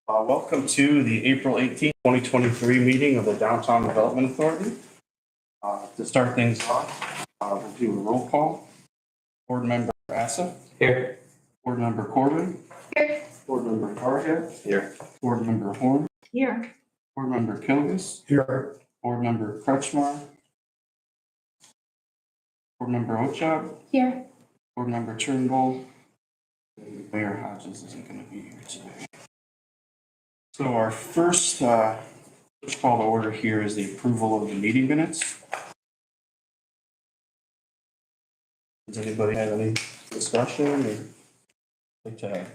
Welcome to the April 18th, 2023 meeting of the Downtown Development Authority. To start things off, we'll do a roll call. Board Member Assa. Here. Board Member Corbin. Here. Board Member Farhat. Here. Board Member Horn. Here. Board Member Kilgus. Here. Board Member Kretschmar. Board Member Ochab. Here. Board Member Turnbull. And Mayor Hodges isn't going to be here today. So our first call to order here is the approval of the meeting minutes. Does anybody have any discussion or like to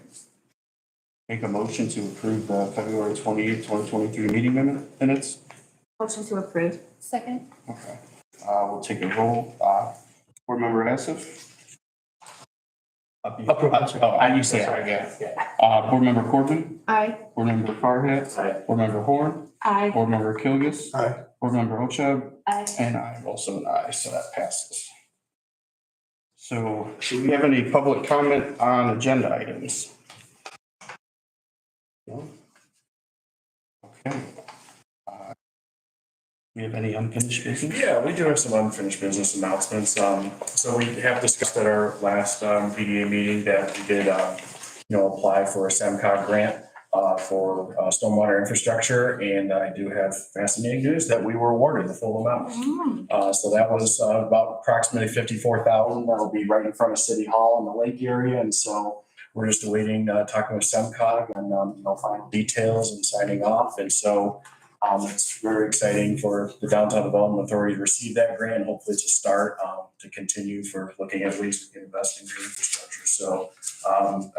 make a motion to approve the February 28th, 2023 meeting minutes? Motion to approve. Second. Okay. We'll take a roll. Board Member Asif? You say aye, yeah. Board Member Corbin? Aye. Board Member Farhat? Aye. Board Member Horn? Aye. Board Member Kilgus? Aye. Board Member Ochab? Aye. And I'm also an aye, so that passes. So do we have any public comment on agenda items? No? Okay. Do we have any unfinished business? Yeah, we do have some unfinished business announcements. So we have discussed at our last DDA meeting that we did, apply for a SEMCOG grant for stormwater infrastructure. And I do have fascinating news that we were awarded the full amount. So that was about approximately $54,000. That'll be right in front of City Hall in the lake area. And so we're just awaiting talking with SEMCOG and final details and signing off. And so it's very exciting for the Downtown Development Authority to receive that grant, hopefully to start to continue for looking at ways to invest in your infrastructure. So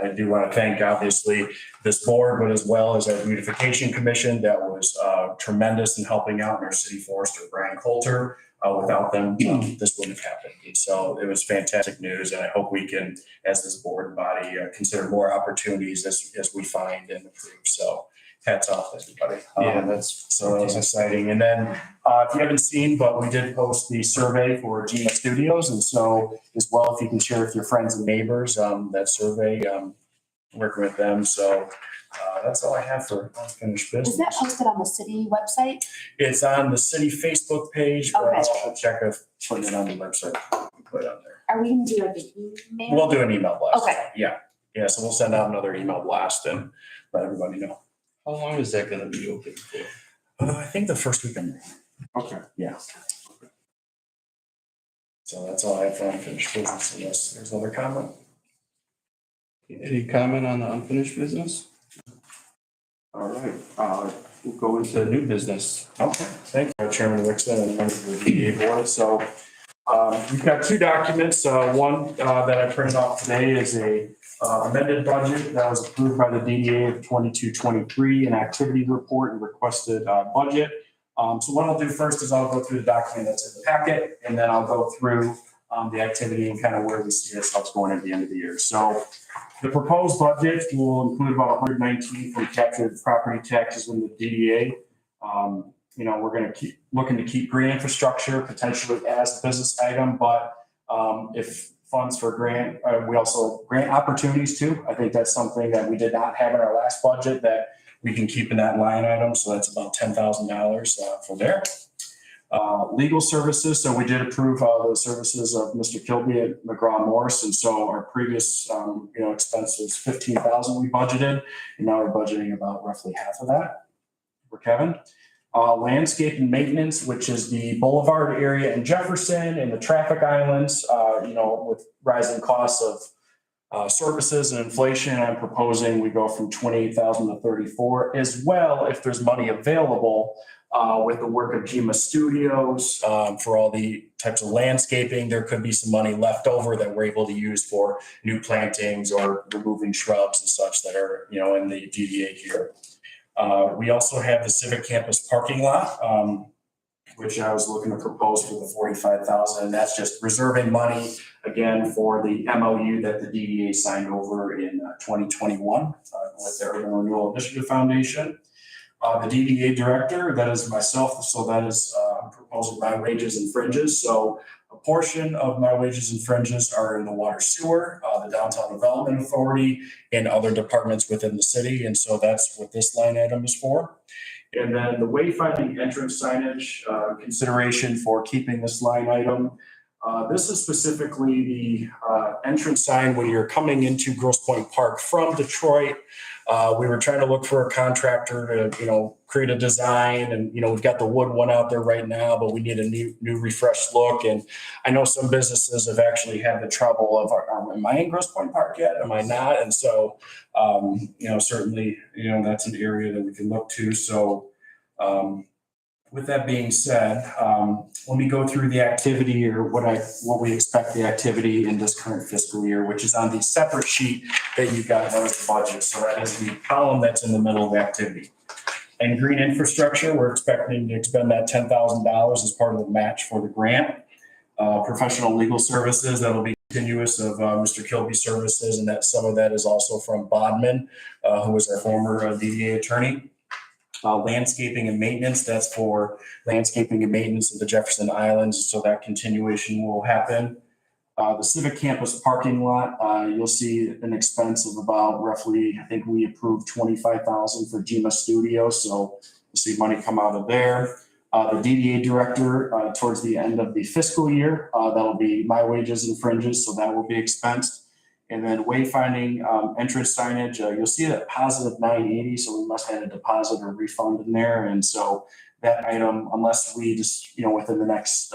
I do want to thank obviously this board, but as well as our beautification commission that was tremendous in helping out, and our city forester, Brian Coulter. Without them, this wouldn't have happened. And so it was fantastic news, and I hope we can, as this board and body, consider more opportunities as we find and approve. So hats off, everybody. Yeah, That was exciting. And then if you haven't seen, but we did post the survey for Gina Studios. And so as well, if you can share with your friends and neighbors, that survey, working with them. So that's all I have for unfinished business. Is that posted on the city website? It's on the city Facebook page, but Okay. I'll check if putting it on the website, put it on there. Are we gonna do like an email? We'll do an email blast. Okay. Yeah. Yeah. So we'll send out another email blast and let everybody know. How long is that going to be open for? I think the first week of May. Okay. Yeah. So that's all I have for unfinished business unless there's other comment. Any comment on the unfinished business? All right, we'll go into new business. Okay. Thank you, Chairman Wixon and members of the DDA board. So we've got two documents. One that I printed off today is a amended budget that was approved by the DDA of 22-23, an activity report and requested budget. So what I'll do first is I'll go through the document that's in the packet, and then I'll go through the activity and kind of where we see ourselves going at the end of the year. So the proposed budget will include about 119 from captured property taxes in the DDA. We're going to keep looking to keep green infrastructure potentially as a business item, but if funds for grant, we also grant opportunities too. I think that's something that we did not have in our last budget that we can keep in that line item. So that's about $10,000 for there. Legal services. So we did approve the services of Mr. Kilby at McGraw Morse. And so our previous, expense was $15,000 we budgeted. And now we're budgeting about roughly half of that for Kevin. Landscape and maintenance, which is the boulevard area in Jefferson and the traffic islands, with rising costs of services and inflation, I'm proposing we go from 28,000 to 34, as well if there's money available with the work of Gima Studios for all the types of landscaping. There could be some money left over that we're able to use for new plantings or removing shrubs and such that are, in the DDA here. We also have the Civic Campus parking lot, which I was looking to propose for the $45,000. And that's just reserving money again for the MOU that the DDA signed over in 2021 with their Urban Renewal Initiative Foundation. The DDA director, that is myself. So that is I'm proposing my wages and fringes. So A portion of my wages and fringes are in the water sewer, the downtown development authority, and other departments within the city. And so that's what this line item is for. And then the wayfinding entrance signage, consideration for keeping this line item. This is specifically the entrance sign when you're coming into Grosse Pointe Park from Detroit. We were trying to look for a contractor to, create a design, and, we've got the wood one out there right now, but we need a new refreshed look. And I know some businesses have actually had the trouble of, am I in Grosse Pointe Park yet? Am I not? And so, certainly, that's an area that we can look to. So, with that being said, let me go through the activity or what we expect the activity in this current fiscal year, which is on the separate sheet that you got as the budget. So that is the column that's in the middle of the activity. And green infrastructure, we're expecting to expend that $10,000 as part of the match for the grant. Professional legal services, that'll be continuous of Mr. Kilby's services, and that some of that is also from Bodman, who was our former DDA attorney. Landscaping and maintenance, that's for landscaping and maintenance of the Jefferson Islands, so that continuation will happen. The Civic Campus parking lot, you'll see an expense of about roughly, I think we approved $25,000 for Gema Studio, so you'll see money come out of there. The DDA director, towards the end of the fiscal year, that'll be my wages and fringes, so that will be expensed. And then wayfinding entrance signage, you'll see that positive 980, so we must have a deposit or refund in there. And so that item, unless we just, within the next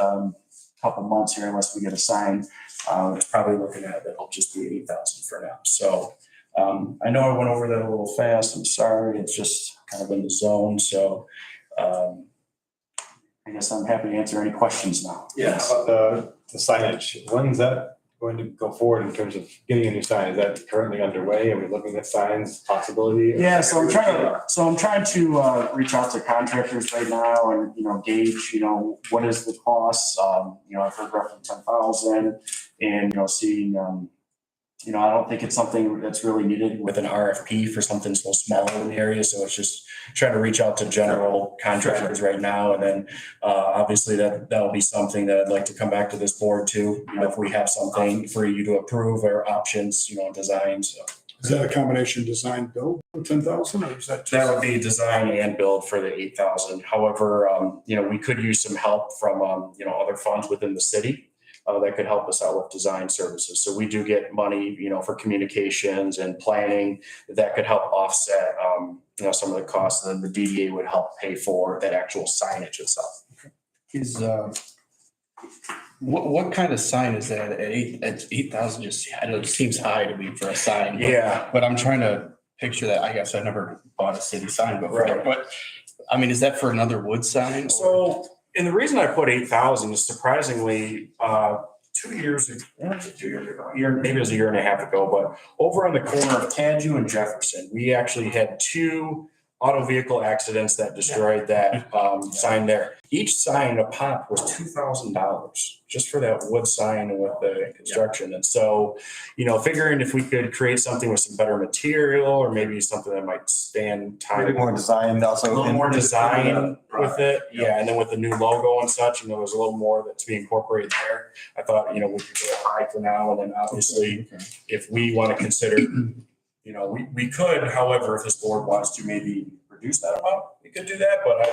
couple months here, unless we get a sign, it's probably looking at it'll just be 8,000 for now. So I know I went over that a little fast. I'm sorry. It's just kind of in the zone. So I guess I'm happy to answer any questions now. Yeah, how about the signage? When's that going to go forward in terms of getting a new sign? Is that currently underway? Are we looking at signs possibility? Yeah, so I'm trying to reach out to contractors right now and gauge what is the cost. I've heard roughly 10,000, and seeing I don't think it's something that's really needed with an RFP for something so small in the area. So it's just trying to reach out to general contractors right now. And then obviously that'll be something that I'd like to come back to this board to, if we have something for you to approve or options, designs. So. Is that a combination design build for 10,000, or is that just? That would be design and build for the 8,000. However, we could use some help from, other funds within the city. That could help us out with design services. So we do get money, for communications and planning that could help offset, some of the costs, and then the DDA would help pay for that actual signage itself. Is, what kind of sign is that at 8,000? Just, I know it seems high to me for a sign. Yeah. But I'm trying to picture that. I guess I never bought a city sign before, Right. But I mean, is that for another wood sign? So, and the reason I put 8,000 is surprisingly, 2 years ago, maybe it was a year and a half ago, but over on the corner of Tadju and Jefferson, we actually had 2 auto vehicle accidents that destroyed that sign there. Each sign a pop was $2,000 just for that wood sign and with the construction. And so, figuring if we could create something with some better material, or maybe something that might stand time. Maybe more design also. A little more design with it. Yeah. And then with the new logo and such, there's a little more that's being incorporated there. I thought, we could go high for now. And then obviously, if we want to consider, we could, however, if this board wants to maybe reduce that amount, we could do that. But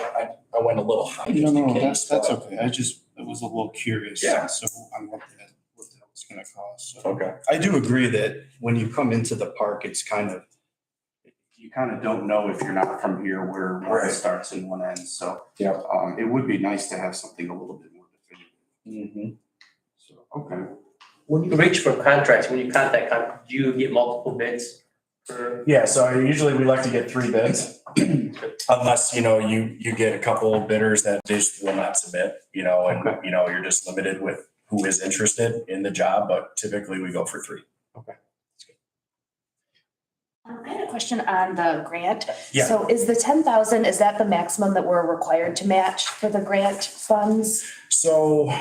I went a little high. No, that's okay. I was a little curious. Yeah. So I'm looking at what that was going to cost. So Okay. I do agree that when you come into the park, it's you kind of don't know if you're not from here where one starts and one ends. So Yeah. it would be nice to have something a little bit more definitive. Mm-hmm. So, okay. When you reach for contracts, when you contact, do you get multiple bids? Yeah, so usually we like to get 3 bids, unless, you get a couple of bidders that just will not submit, and, you're just limited with who is interested in the job, but typically we go for 3. Okay. I had a question on the grant. Yeah. So is the 10,000, is that the maximum that we're required to match for the grant funds? So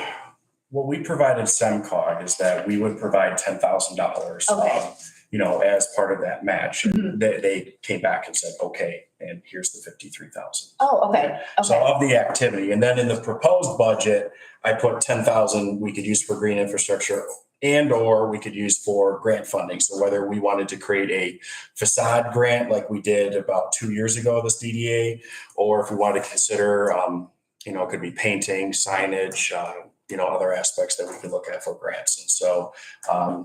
what we provided SEMCOG is that we would provide $10,000. Okay. as part of that match. They came back and said, okay, and here's the 53,000. Oh, okay, So okay. of the activity, and then in the proposed budget, I put 10,000 we could use for green infrastructure and or we could use for grant funding. So whether we wanted to create a facade grant like we did about 2 years ago, this DDA, or if we wanted to consider, it could be painting, signage, other aspects that we could look at for grants. And so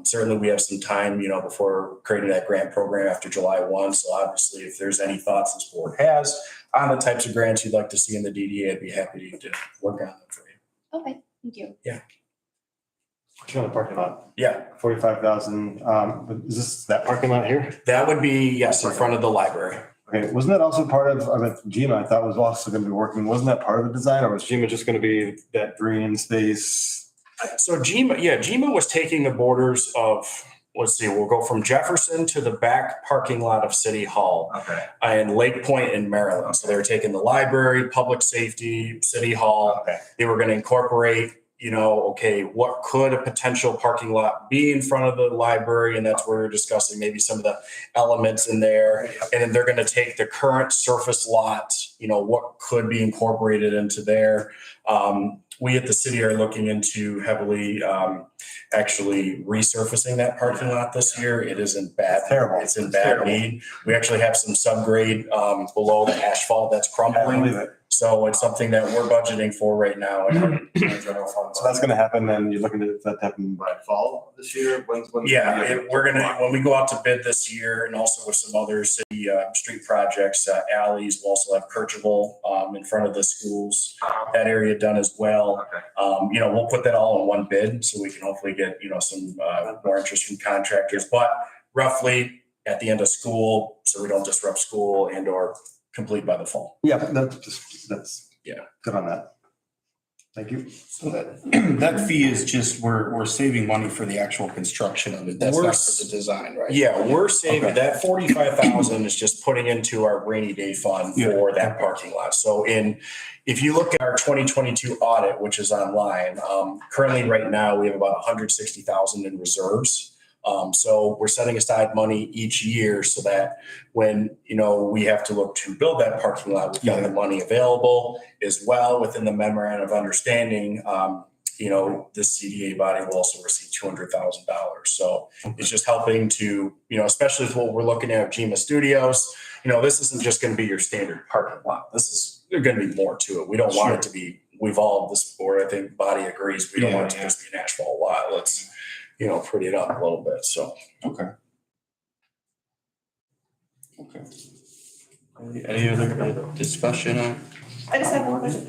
certainly we have some time, before creating that grant program after July 1. So obviously, if there's any thoughts this board has on the types of grants you'd like to see in the DDA, I'd be happy to work on them for you. Okay, thank you. Question on the parking lot, Yeah, 45,000, is this that parking lot here? that would be, yes, in front of the library. Okay, wasn't that also part of, GMA, I thought was also gonna be working, wasn't that part of the design, or was GMA just gonna be that green space? So GMA was taking the borders of, let's see, we'll go from Jefferson to the back parking lot of City Hall Okay. and Lake Point in Maryland. So they were taking the library, public safety, City Hall. Okay. They were going to incorporate, okay, what could a potential parking lot be in front of the library? And that's where we're discussing maybe some of the elements in there. And then they're going to take the current surface lot, what could be incorporated into there. We at the city are looking into heavily actually resurfacing that parking lot this year. It is in bad, Terrible. It's in bad need. We actually have some subgrade below the asphalt that's I believe crumbling. it. So it's something that we're budgeting for right now in our general fund. So that's gonna happen, then you're looking at that happen by fall this year? When's? Yeah, when we go out to bid this year and also with some other city street projects, alleys, we'll also have Kirchable in front of the schools, that area done as well. Okay. We'll put that all in one bid so we can hopefully get, some more interest from contractors, but roughly at the end of school, so we don't disrupt school and or complete by the fall. Yeah, that's Yeah. good on that. Thank you. So that fee is just, we're saving money for the actual construction of it. That's We're not for the design, right? Yeah, we're saving, Okay. that 45,000 is just putting into our rainy day fund Yeah. for that parking lot. So if you look at our 2022 audit, which is online, currently right now, we have about 160,000 in reserves. So we're setting aside money each year so that when, we have to look to build that parking lot, we've got the money available as well within the memorandum of understanding. The CDA body will also receive $200,000. So it's just helping to, especially with what we're looking at GMA Studios, this isn't just going to be your standard parking lot. This is, there's going to be more to it. We don't want it to be, we've all, this board, I think body agrees, we don't want it to just be an asphalt lot. Let's, pretty it up a little bit. So. Okay. Any other discussion on? I just have one question.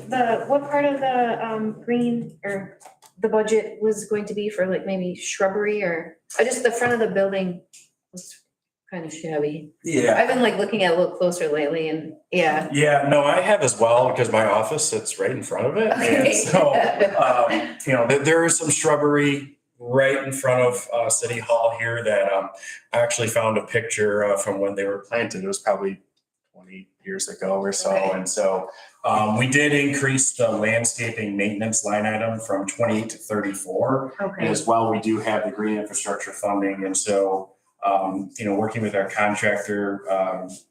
What part of the green or the budget was going to be for like maybe shrubbery or just the front of the building was kind of shabby. Yeah. I've been like looking at it a little closer lately and yeah. Yeah, no, I have as well because my office sits right in front of it. Okay. And so, there is some shrubbery right in front of City Hall here that I actually found a picture from when they were planted. It was probably 20 years ago or so. Okay. And so we did increase the landscaping maintenance line item from 28 to 34. And Okay. as well, we do have the green infrastructure funding. And so, working with our contractor,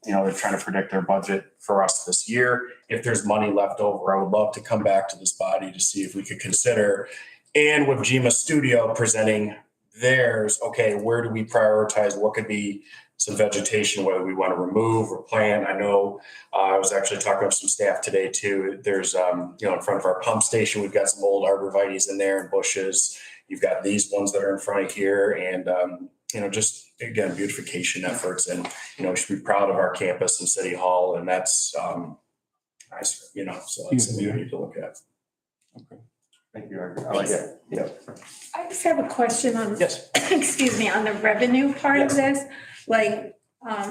they're trying to predict their budget for us this year. If there's money left over, I would love to come back to this body to see if we could consider. And with GMA Studio presenting theirs, okay, where do we prioritize? What could be some vegetation, whether we want to remove or plant? I know I was actually talking with some staff today too. There's, in front of our pump station, we've got some old arborvitaes in there and bushes. You've got these ones that are in front of here and, just again, beautification efforts and, we should be proud of our campus and City Hall. And that's, nice, so that's something we need to look at. Okay. Thank you. I like it. Yeah. I just have a question on, Yes. excuse me, on the revenue part of this. Like,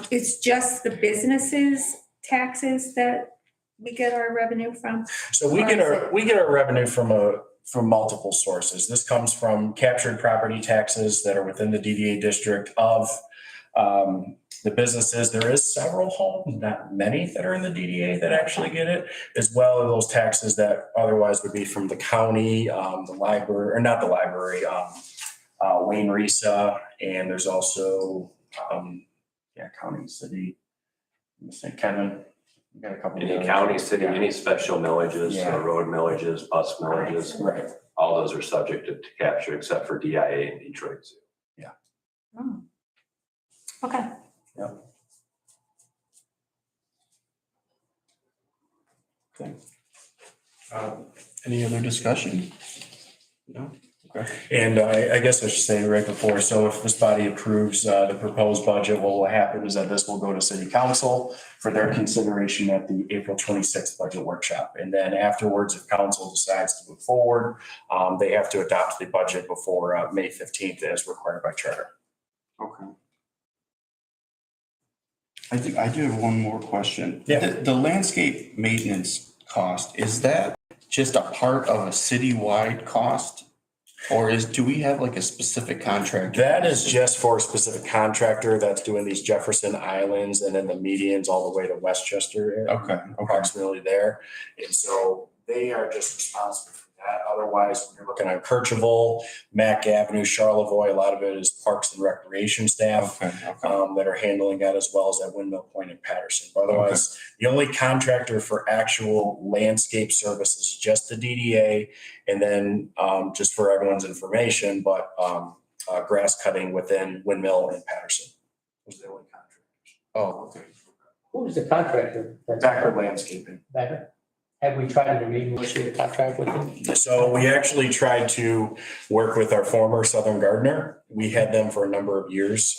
it's just the businesses' taxes that we get our revenue from? So we get our revenue from multiple sources. This comes from captured property taxes that are within the DDA district of the businesses. There is several homes, not many, that are in the DDA that actually get it, as well as those taxes that otherwise would be from the county, the library, or not the library, Wayne Risa, and there's also Yeah, county, city. I'm saying Kevin, you got a couple. Any of county, city, Yeah. any special millages, Yeah. road millages, bus millages, Right. all those are subject to capture except for DIA and Detroit Zoo. Oh. Okay. Any other discussion? No? Okay. And I guess I should say right before, so if this body approves the proposed budget, what will happen is that this will go to city council for their consideration at the April 26th budget workshop. And then afterwards, if council decides to move forward, they have to adopt the budget before May 15th as required by charter. Okay. I think I do have one more question. Yeah. The landscape maintenance cost, is that just a part of a citywide cost? Or do we have like a specific contract? That is just for a specific contractor that's doing these Jefferson Islands and then the medians all the way to Westchester. Okay, Approximately there. And so they are just responsible for that. Otherwise, when you're looking at Kercheval, Mack Avenue, Charlevoix, a lot of it is Parks and Recreation staff okay. that are handling that, as well as at Windmill Point in Patterson. But otherwise, the only contractor for actual landscape services is just the DDA. And then just for everyone's information, but grass cutting within Windmill and Patterson was the only contractors. Oh, okay. Who's the contractor? Backer Landscaping. Becker? Have we tried to renegotiate a contract with them? So we actually tried to work with our former Southern Gardener. We had them for a number of years.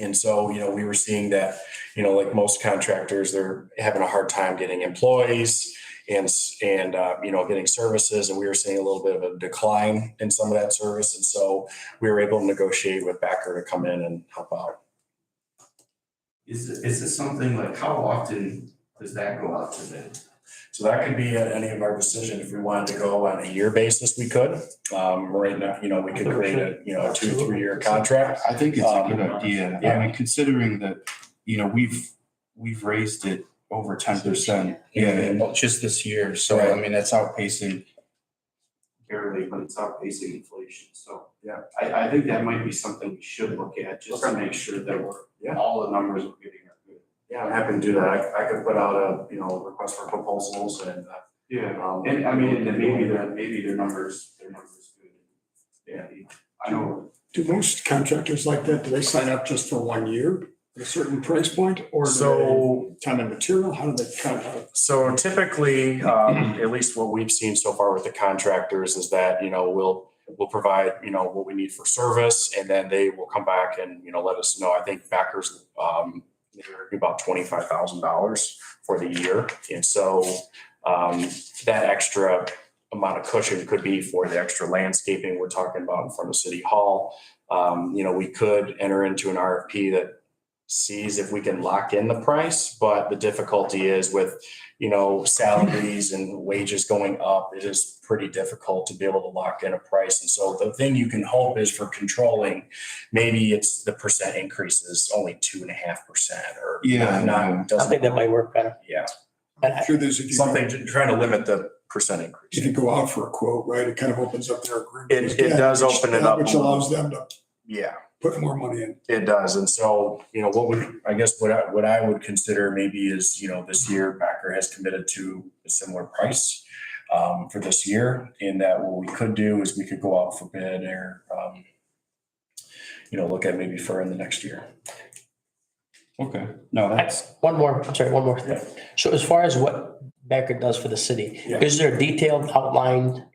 And so, we were seeing that, like most contractors, they're having a hard time getting employees and getting services. And we were seeing a little bit of a decline in some of that service. And so we were able to negotiate with Backer to come in and help out. Is it something like, how often does that go out to bid? So that could be at any of our decision. If we wanted to go on a year basis, we could. Right now, we could create a 2-3 year contract. I think it's a good idea. yeah. I mean, considering that, we've raised it over 10%. Yeah, just this year. So, I mean, that's outpacing barely, but it's outpacing inflation. So, Yeah. I think that might be something we should look at just to make sure that all the numbers we're getting are good. Yeah, I'm happy to do that. I could put out a, request for proposals and, Yeah, and I mean, and maybe their numbers good. Yeah, I know. Do most contractors like that, do they sign up just for 1 year at a certain price point? Or do So- they ton of material? How do they kind of? So typically, at least what we've seen so far with the contractors is that, we'll provide, what we need for service, and then they will come back and, let us know. I think Backers, they're about $25,000 for the year. And so that extra amount of cushion could be for the extra landscaping we're talking about in front of City Hall. We could enter into an RFP that sees if we can lock in the price, but the difficulty is with, salaries and wages going up, it is pretty difficult to be able to lock in a price. And so the thing you can hope is for controlling, maybe it's the percent increase is only 2.5% or I think that might work better. Yeah, I'm sure there's, if something trying to limit the percent increase. you go out for a quote, right, it kind of opens up their agreement. It does open it up. Which allows them to Yeah. put more money in. It does. And so, what I would consider maybe is, this year Backer has committed to a similar price for this year. And that what we could do is we could go out for bid or, look at maybe for in the next year. Okay, no, that's, One more thing. So as far as what Becker does for the city, is there a detailed outline?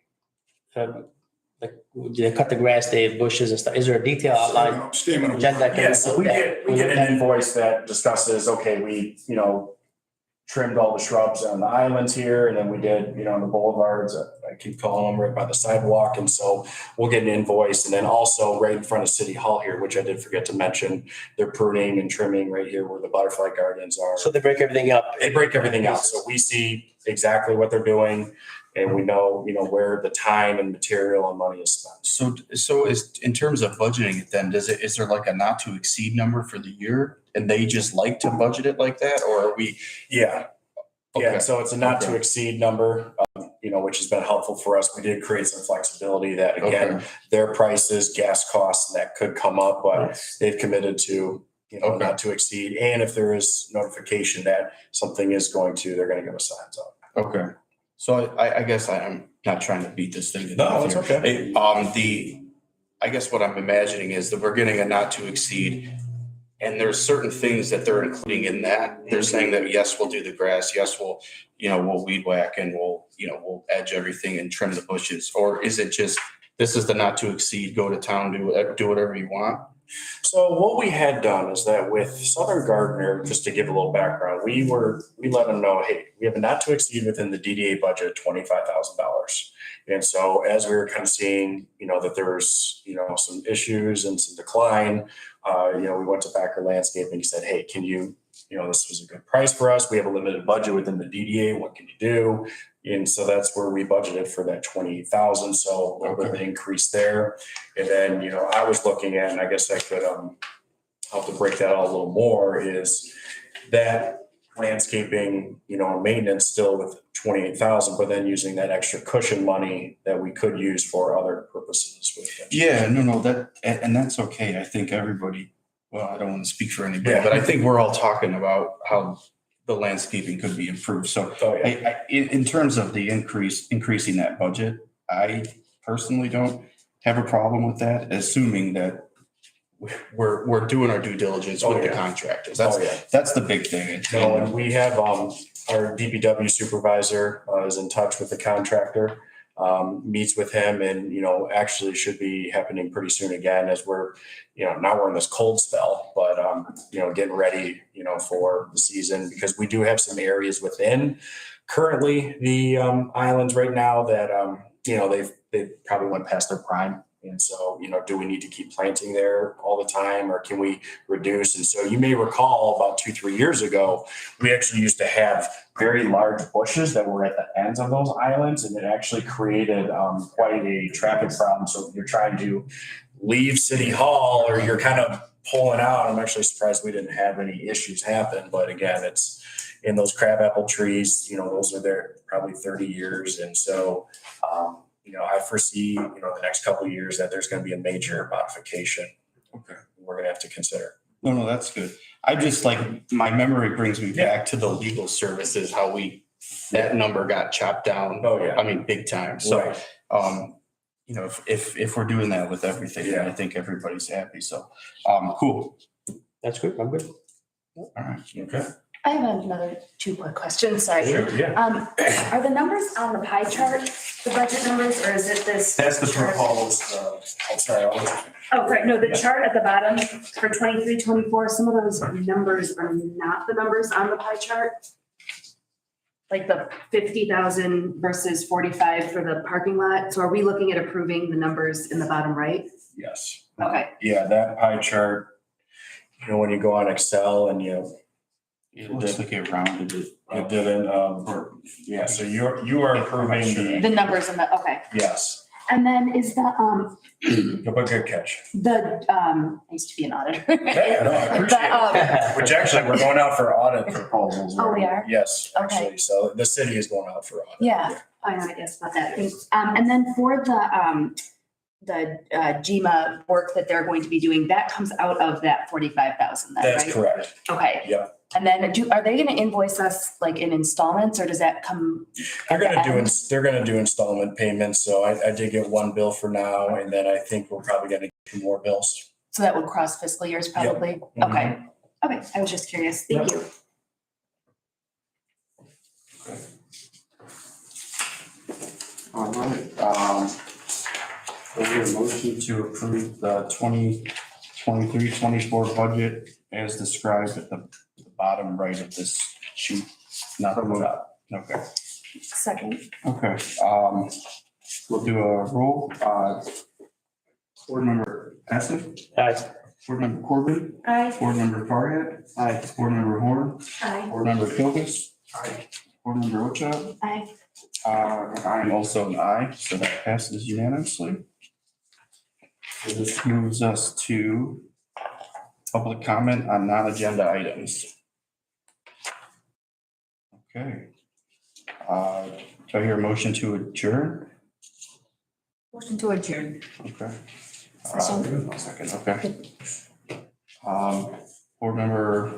Like, they cut the grass, they have bushes and stuff. Is there a detailed outline Statement of. agenda? Can Yes, we get an invoice that discusses, okay, we, trimmed all the shrubs on the islands here, and then we did, the boulevards, I keep calling them right by the sidewalk. And so we'll get an invoice, and then also right in front of City Hall here, which I did forget to mention, they're pruning and trimming right here where the butterfly gardens are. So they break everything up. They break everything out. So we see exactly what they're doing, and we know, where the time and material and money is spent. so is, in terms of budgeting it then, is there like a not to exceed number for the year? And they just like to budget it like that, or are we? Yeah. Okay. So it's a not to exceed number. which has been helpful for us. We did create some flexibility that, again, Okay. their prices, gas costs, and that could come up, but they've committed to, Okay. not to exceed. And if there is notification that something is going to, they're going to give us a heads up. Okay. So I guess I'm not trying to beat this thing to death No, it's here. okay. I guess what I'm imagining is that we're getting a not to exceed. And there's certain things that they're including in that. They're saying that, yes, we'll do the grass. Yes, we'll weed whack and we'll edge everything and trim the bushes. Or is it just, this is the not to exceed, go to town, do whatever you want? So what we had done is that with Southern Gardener, just to give a little background, we let them know, hey, we have a not to exceed within the DDA budget, $25,000. And so as we were kind of seeing, that there was, some issues and some decline, we went to Backer Landscaping and said, hey, can you, this was a good price for us. We have a limited budget within the DDA. What can you do? And so that's where we budgeted for that 20,000. So a little bit of an increase there. And then, I was looking at, and I guess I could help to break that out a little more, is that landscaping, maintenance still with 28,000, but then using that extra cushion money that we could use for other purposes. Yeah, no, and that's okay. I think everybody, well, I don't want to speak for anybody, Yeah. but I think we're all talking about how the landscaping could be improved. So Oh, yeah. in terms of the increasing that budget, I personally don't have a problem with that, assuming that we're doing our due diligence with the contractors. That's the big thing. No, and we have, our DPW supervisor is in touch with the contractor, meets with him, and, actually should be happening pretty soon again, as we're, now we're in this cold spell, but, getting ready, for the season, because we do have some areas within currently the, islands right now that, they probably went past their prime. And so, do we need to keep planting there all the time, or can we reduce? And so you may recall about 2-3 years ago, we actually used to have very large bushes that were at the ends of those islands, and it actually created quite a traffic problem. So if you're trying to leave City Hall or you're kind of pulling out, I'm actually surprised we didn't have any issues happen. But again, it's in those crabapple trees, those are there probably 30 years. And so, I foresee, the next couple of years that there's going to be a major modification. Okay. We're going to have to consider. No, that's good. I just my memory brings me back to the legal services, how that number got chopped down. Oh, yeah. I mean, big time. So, Right. if we're doing that with everything, Yeah. I think everybody's happy. So, cool. That's good. I'm good. All right. Okay. I have another 2 quick questions, sorry. Yeah. Are the numbers on the pie chart, the budget numbers, or is it this? That's the chart? proposed, I'm sorry. Oh, right, no, the Yeah. chart at the bottom for 23, 24. Some of those numbers are not the numbers on the pie chart. Like the 50,000 versus 45 for the parking lot. So are we looking at approving the numbers in the bottom right? Yes. Okay, Yeah, that pie chart, when you go on Excel and It looks like it rounded it. it didn't, yeah, so you are approving the numbers in the, okay. yes, And then is the, but good catch. I used to be an auditor. Yeah, no, I appreciate it. Which actually, we're going out for audit proposals. Oh, we are? Yes, Okay. actually, so the city is going out for audit. Yeah, I know, yes, about that. And then for the GMA work that they're going to be doing, that comes out of that 45,000 then, right? That's correct. Okay. Yeah. And then are they gonna invoice us like in installments, or does that come? They're at the gonna end? they're gonna do installment payments, so I did get one bill for now, and then I think we're probably gonna get 2 more bills. So that would cross fiscal years probably? Okay, okay, I was just curious. Thank you. All right. We have a motion to approve the 2023-24 budget as described at the bottom right of this sheet. Not the top. Okay. Second. Okay. We'll do a roll. Board member Passive, Aye. board member Corbin, Aye. board member Farhat, board member Horn, Aye. board member Kilgus, board member Ocha. Aye. I am also an aye, so that passes unanimously. So this moves us to public comment on non-agenda items. Okay. Do I hear a motion to adjourn? Motion to adjourn. Okay. Second. Second, okay. Board member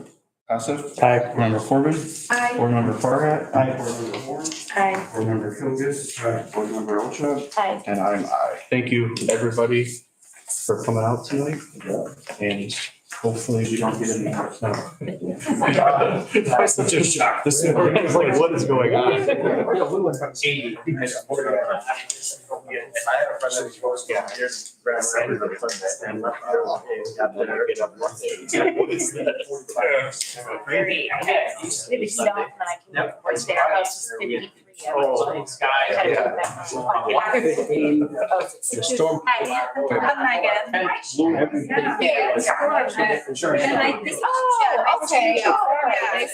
Asif? Aye. Board member Corbin? Aye. Board member Farhat? Aye. Board member Horn? Aye. Board member Hilgis? Aye. Board member Olsha? Aye. And I'm aye. Thank you, everybody, for coming out tonight. And hopefully we don't get any more snow. I was such a shock. This is like, what is going on? What is that? Very, maybe sit off and then I can go right there. I was just 53. Oh, The storm. Hi, I'm Megan. Yeah. And I think. Oh, okay. Yeah. All right.